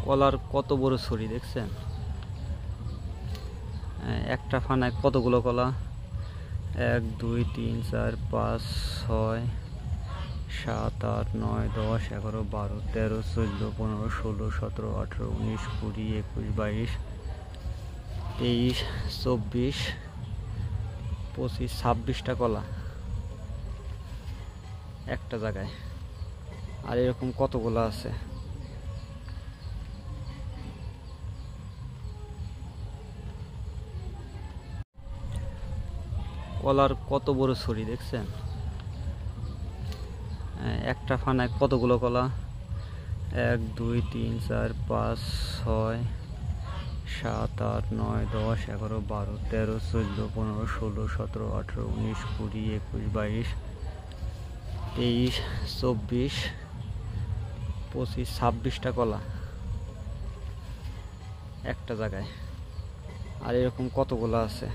কলার কত বড় ছড়ি দেখছেন? একটা ফানায় কতগুলো কলা? 1 2 3 4 5 6 7 8 9 10 11 12 13 14 15 16 17 18 19 20 21 22 23 24 25 26টা কলা একটা জায়গায়। আর এরকম কতগুলো আছে? কলার কত বড় ছড়ি দেখছেন? একটা ফানায় কতগুলো কলা? 1 2 3 4 5 6 7 8 9 10 11 12 13 14 15 16 17 18 19 20 21 22 23 24 25 26টা কলা একটা জায়গায়। আর এরকম কতগুলো আছে?